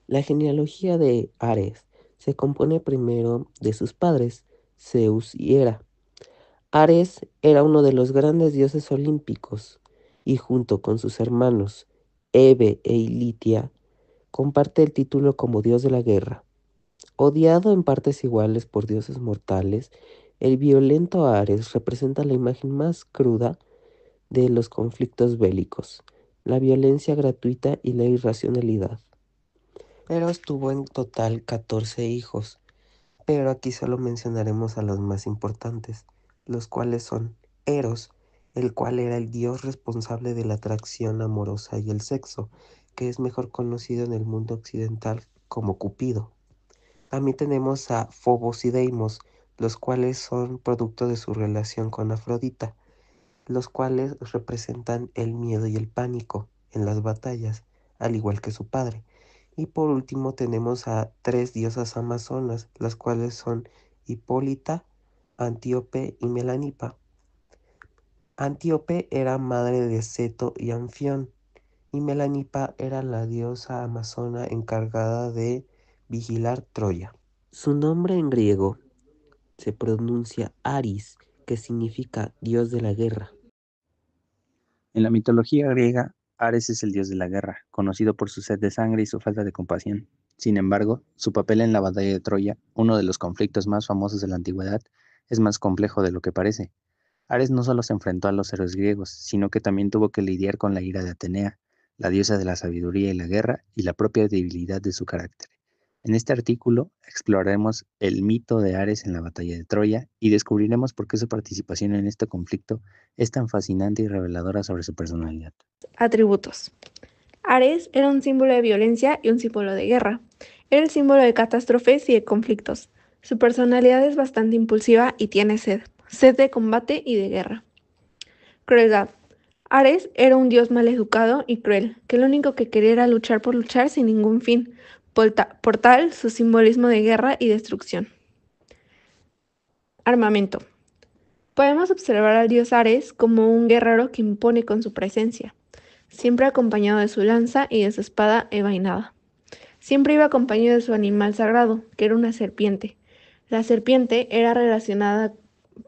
La genealogía de Ares se compone primero de sus padres, Zeus y Hera. Ares era uno de los grandes dioses olímpicos y junto con sus hermanos Hebe e Ilitia comparte el título como dios de la guerra. Odiado en partes iguales por dioses mortales, el violento Ares representa la imagen más cruda de los conflictos bélicos, la violencia gratuita y la irracionalidad. Eros tuvo en total 14 hijos, pero aquí solo mencionaremos a los más importantes, los cuales son Eros, el cual era el dios responsable de la atracción amorosa y el sexo, que es mejor conocido en el mundo occidental como Cupido. También tenemos a Fobos y Deimos, los cuales son producto de su relación con Afrodita, los cuales representan el miedo y el pánico en las batallas, al igual que su padre. Y por último tenemos a tres diosas amazonas, las cuales son Hipólita, Antíope y Melanipa. Antíope era madre de Ceto y Anfión, y Melanipa era la diosa amazona encargada de vigilar Troya. Su nombre en griego se pronuncia Aris, que significa dios de la guerra. En la mitología griega, Ares es el dios de la guerra, conocido por su sed de sangre y su falta de compasión. Sin embargo, su papel en la batalla de Troya, uno de los conflictos más famosos de la antigüedad, es más complejo de lo que parece. Ares no solo se enfrentó a los héroes griegos, sino que también tuvo que lidiar con la ira de Atenea, la diosa de la sabiduría y la guerra, y la propia debilidad de su carácter. En este artículo exploraremos el mito de Ares en la batalla de Troya y descubriremos por qué su participación en este conflicto es tan fascinante y reveladora sobre su personalidad. Atributos. Ares era un símbolo de violencia y un símbolo de guerra. Era el símbolo de catástrofes y de conflictos. Su personalidad es bastante impulsiva y tiene sed de combate y de guerra. Crueldad. Ares era un dios maleducado y cruel, que lo único que quería era luchar por luchar sin ningún fin, por tal su simbolismo de guerra y destrucción. Armamento. Podemos observar al dios Ares como un guerrero que impone con su presencia, siempre acompañado de su lanza y de su espada envainada. Siempre iba acompañado de su animal sagrado, que era una serpiente. La serpiente era relacionada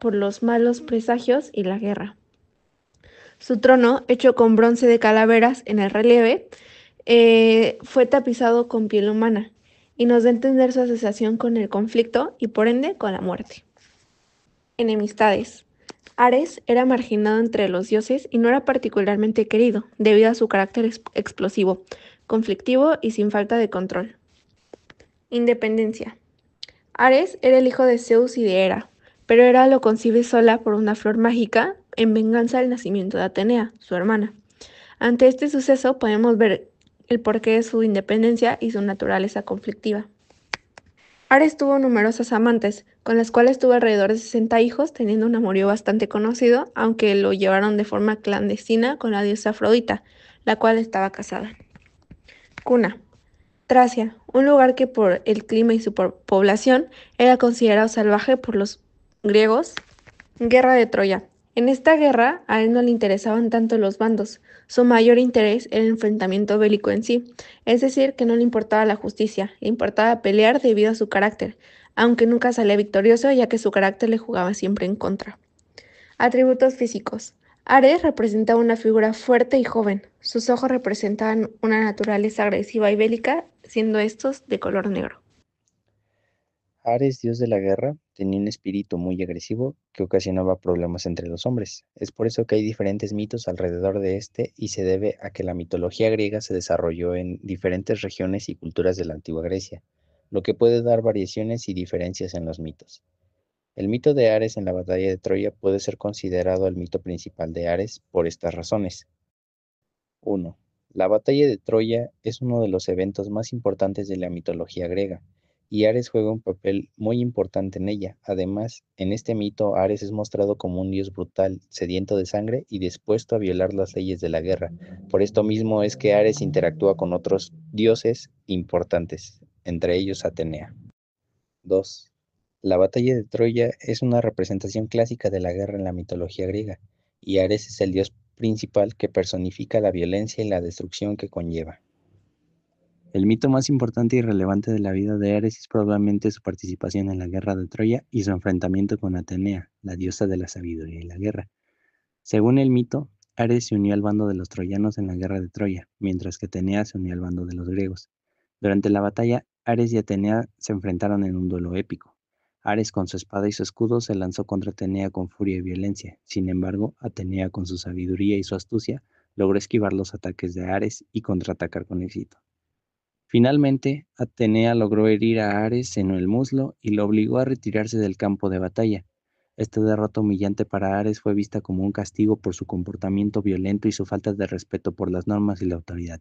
por los malos presagios y la guerra. Su trono, hecho con bronce de calaveras en el relieve, fue tapizado con piel humana y nos da a entender su asociación con el conflicto y por ende con la muerte. Enemistades. Ares era marginado entre los dioses y no era particularmente querido debido a su carácter explosivo, conflictivo y sin falta de control. Independencia. Ares era el hijo de Zeus y de Hera, pero Hera lo concibe sola por una flor mágica en venganza del nacimiento de Atenea, su hermana. Ante este suceso podemos ver el porqué de su independencia y su naturaleza conflictiva. Ares tuvo numerosas amantes, con las cuales tuvo alrededor de 60 hijos, teniendo un amorío bastante conocido, aunque lo llevaron de forma clandestina con la diosa Afrodita, la cual estaba casada. Cuna. Tracia, un lugar que por el clima y su población era considerado salvaje por los griegos. Guerra de Troya. En esta guerra a él no le interesaban tanto los bandos, su mayor interés era el enfrentamiento bélico en sí, es decir, que no le importaba la justicia, le importaba pelear debido a su carácter, aunque nunca salía victorioso ya que su carácter le jugaba siempre en contra. Atributos físicos. Ares representaba una figura fuerte y joven. Sus ojos representaban una naturaleza agresiva y bélica, siendo estos de color negro. Ares, dios de la guerra, tenía un espíritu muy agresivo que ocasionaba problemas entre los hombres. Es por eso que hay diferentes mitos alrededor de este y se debe a que la mitología griega se desarrolló en diferentes regiones y culturas de la antigua Grecia, lo que puede dar variaciones y diferencias en los mitos. El mito de Ares en la batalla de Troya puede ser considerado el mito principal de Ares por estas razones. 1. La batalla de Troya es uno de los eventos más importantes de la mitología griega, y Ares juega un papel muy importante en ella. Además, en este mito Ares es mostrado como un dios brutal, sediento de sangre y dispuesto a violar las leyes de la guerra. Por esto mismo es que Ares interactúa con otros dioses importantes, entre ellos Atenea. 2. La batalla de Troya es una representación clásica de la guerra en la mitología griega, y Ares es el dios principal que personifica la violencia y la destrucción que conlleva. El mito más importante y relevante de la vida de Ares es probablemente su participación en la guerra de Troya y su enfrentamiento con Atenea, la diosa de la sabiduría y la guerra. Según el mito, Ares se unió al bando de los troyanos en la guerra de Troya, mientras que Atenea se unió al bando de los griegos. Durante la batalla, Ares y Atenea se enfrentaron en un duelo épico. Ares con su espada y su escudo se lanzó contra Atenea con furia y violencia. Sin embargo, Atenea con su sabiduría y su astucia logró esquivar los ataques de Ares y contraatacar con éxito. Finalmente, Atenea logró herir a Ares en el muslo y lo obligó a retirarse del campo de batalla. Esta derrota humillante para Ares fue vista como un castigo por su comportamiento violento y su falta de respeto por las normas y la autoridad.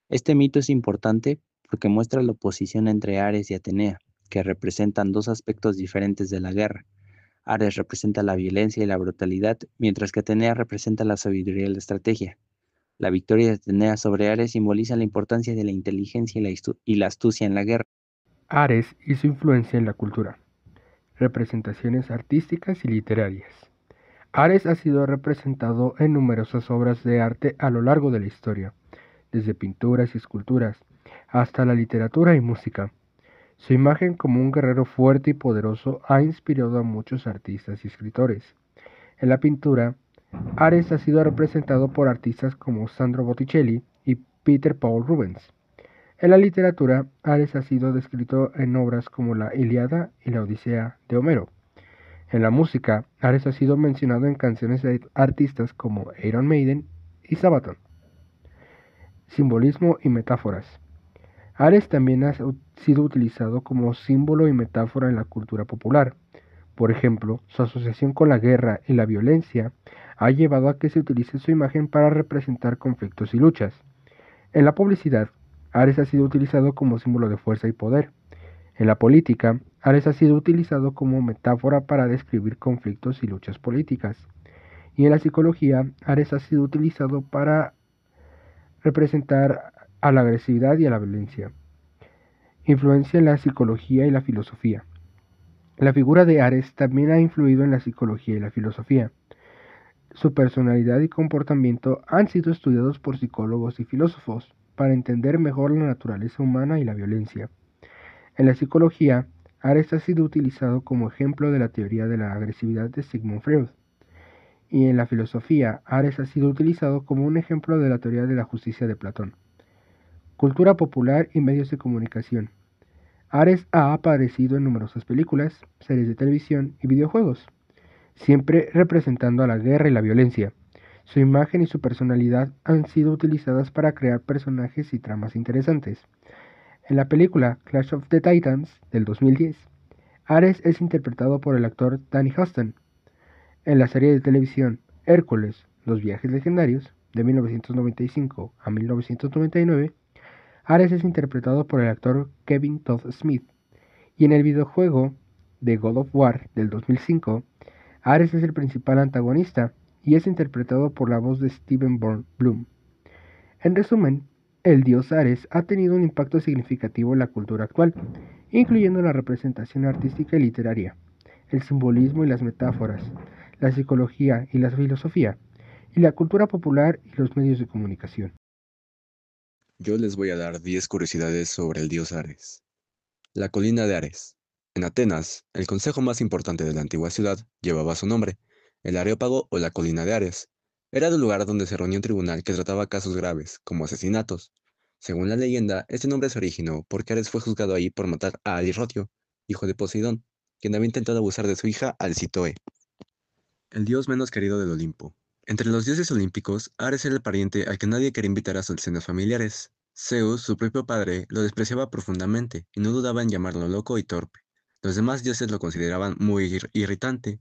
Este mito es importante porque muestra la oposición entre Ares y Atenea, que representan dos aspectos diferentes de la guerra. Ares representa la violencia y la brutalidad, mientras que Atenea representa la sabiduría y la estrategia. La victoria de Atenea sobre Ares simboliza la importancia de la inteligencia y la astucia en la guerra. Ares y su influencia en la cultura. Representaciones artísticas y literarias. Ares ha sido representado en numerosas obras de arte a lo largo de la historia, desde pinturas y esculturas hasta la literatura y música. Su imagen como un guerrero fuerte y poderoso ha inspirado a muchos artistas y escritores. En la pintura, Ares ha sido representado por artistas como Sandro Botticelli y Peter Paul Rubens. En la literatura, Ares ha sido descrito en obras como la Ilíada y la Odisea de Homero. En la música, Ares ha sido mencionado en canciones de artistas como Iron Maiden y Sabaton. Simbolismo y metáforas. Ares también ha sido utilizado como símbolo y metáfora en la cultura popular. Por ejemplo, su asociación con la guerra y la violencia ha llevado a que se utilice su imagen para representar conflictos y luchas. En la publicidad, Ares ha sido utilizado como símbolo de fuerza y poder. En la política, Ares ha sido utilizado como metáfora para describir conflictos y luchas políticas. Y en la psicología, Ares ha sido utilizado para representar a la agresividad y a la violencia. Influencia en la psicología y la filosofía. La figura de Ares también ha influido en la psicología y la filosofía. Su personalidad y comportamiento han sido estudiados por psicólogos y filósofos para entender mejor la naturaleza humana y la violencia. En la psicología, Ares ha sido utilizado como ejemplo de la teoría de la agresividad de Sigmund Freud. Y en la filosofía, Ares ha sido utilizado como un ejemplo de la teoría de la justicia de Platón. Cultura popular y medios de comunicación. Ares ha aparecido en numerosas películas, series de televisión y videojuegos, siempre representando a la guerra y la violencia. Su imagen y su personalidad han sido utilizadas para crear personajes y tramas interesantes. En la película Clash of the Titans del 2010, Ares es interpretado por el actor Danny Huston. En la serie de televisión Hércules, los viajes legendarios, de 1995 a 1999, Ares es interpretado por el actor Kevin Todd Smith. Y en el videojuego de God of War del 2005, Ares es el principal antagonista y es interpretado por la voz de Steven Blum. En resumen, el dios Ares ha tenido un impacto significativo en la cultura actual, incluyendo la representación artística y literaria, el simbolismo y las metáforas, la psicología y la filosofía, y la cultura popular y los medios de comunicación. Yo les voy a dar 10 curiosidades sobre el dios Ares. La colina de Ares. En Atenas, el consejo más importante de la antigua ciudad llevaba su nombre, el Areópago o la colina de Ares. Era el lugar donde se reunía un tribunal que trataba casos graves, como asesinatos. Según la leyenda, este nombre se originó porque Ares fue juzgado ahí por matar a Alirrotio, hijo de Poseidón, quien había intentado abusar de su hija Alcitoe. El dios menos querido del Olimpo. Entre los dioses olímpicos, Ares era el pariente al que nadie quería invitar a sus cenas familiares. Zeus, su propio padre, lo despreciaba profundamente y no dudaba en llamarlo loco y torpe. Los demás dioses lo consideraban muy irritante.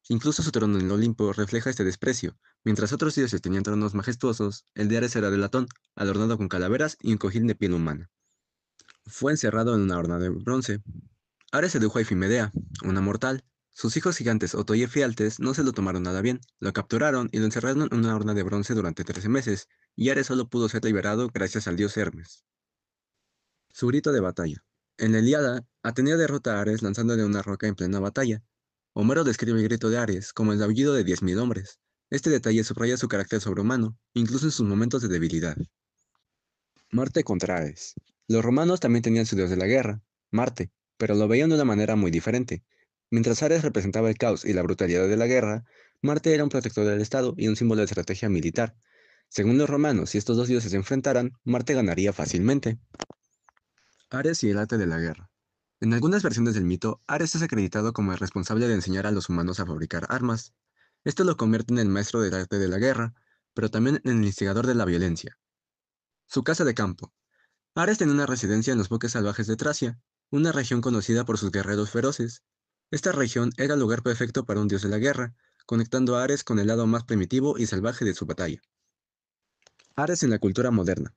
Incluso su trono en el Olimpo refleja este desprecio. Mientras otros dioses tenían tronos majestuosos, el de Ares era de latón, adornado con calaveras y un cojín de piel humana. Fue encerrado en una horna de bronce. Ares sedujo a Ifimedea, una mortal. Sus hijos gigantes Oto y Efialtes no se lo tomaron nada bien, lo capturaron y lo encerraron en una horna de bronce durante 13 meses, y Ares solo pudo ser liberado gracias al dios Hermes. Su grito de batalla. En la Ilíada, Atenea derrota a Ares lanzándole una roca en plena batalla. Homero describe el grito de Ares como el aullido de 10.000 hombres. Este detalle subraya su carácter sobrehumano, incluso en sus momentos de debilidad. Marte contra Ares. Los romanos también tenían su dios de la guerra, Marte, pero lo veían de una manera muy diferente. Mientras Ares representaba el caos y la brutalidad de la guerra, Marte era un protector del Estado y un símbolo de estrategia militar. Según los romanos, si estos dos dioses se enfrentaran, Marte ganaría fácilmente. Ares y el arte de la guerra. En algunas versiones del mito, Ares es acreditado como el responsable de enseñar a los humanos a fabricar armas. Esto lo convierte en el maestro del arte de la guerra, pero también en el instigador de la violencia. Su casa de campo. Ares tenía una residencia en los bosques salvajes de Tracia, una región conocida por sus guerreros feroces. Esta región era el lugar perfecto para un dios de la guerra, conectando a Ares con el lado más primitivo y salvaje de su batalla. Ares en la cultura moderna.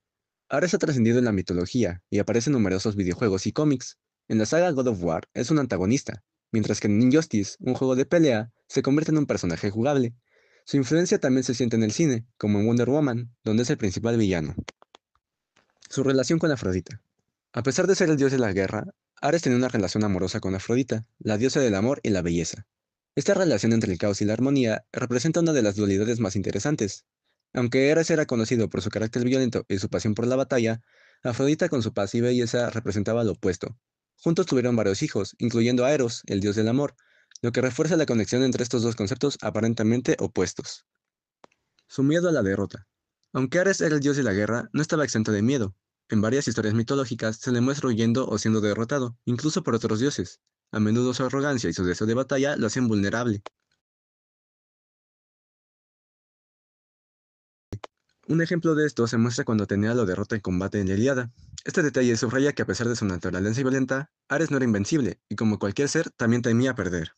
Ares ha trascendido en la mitología y aparece en numerosos videojuegos y cómics. En la saga God of War es un antagonista, mientras que en Injustice, un juego de pelea, se convierte en un personaje jugable. Su influencia también se siente en el cine, como en Wonder Woman, donde es el principal villano. Su relación con Afrodita. A pesar de ser el dios de la guerra, Ares tenía una relación amorosa con Afrodita, la diosa del amor y la belleza. Esta relación entre el caos y la armonía representa una de las dualidades más interesantes. Aunque Ares era conocido por su carácter violento y su pasión por la batalla, Afrodita con su paz y belleza representaba lo opuesto. Juntos tuvieron varios hijos, incluyendo a Eros, el dios del amor, lo que refuerza la conexión entre estos dos conceptos aparentemente opuestos. Su miedo a la derrota. Aunque Ares era el dios de la guerra, no estaba exento de miedo. En varias historias mitológicas se le muestra huyendo o siendo derrotado, incluso por otros dioses. A menudo su arrogancia y su deseo de batalla lo hacían vulnerable. Un ejemplo de esto se muestra cuando Atenea lo derrota en combate en la Ilíada. Este detalle subraya que a pesar de su naturaleza violenta, Ares no era invencible, y como cualquier ser, también temía perder.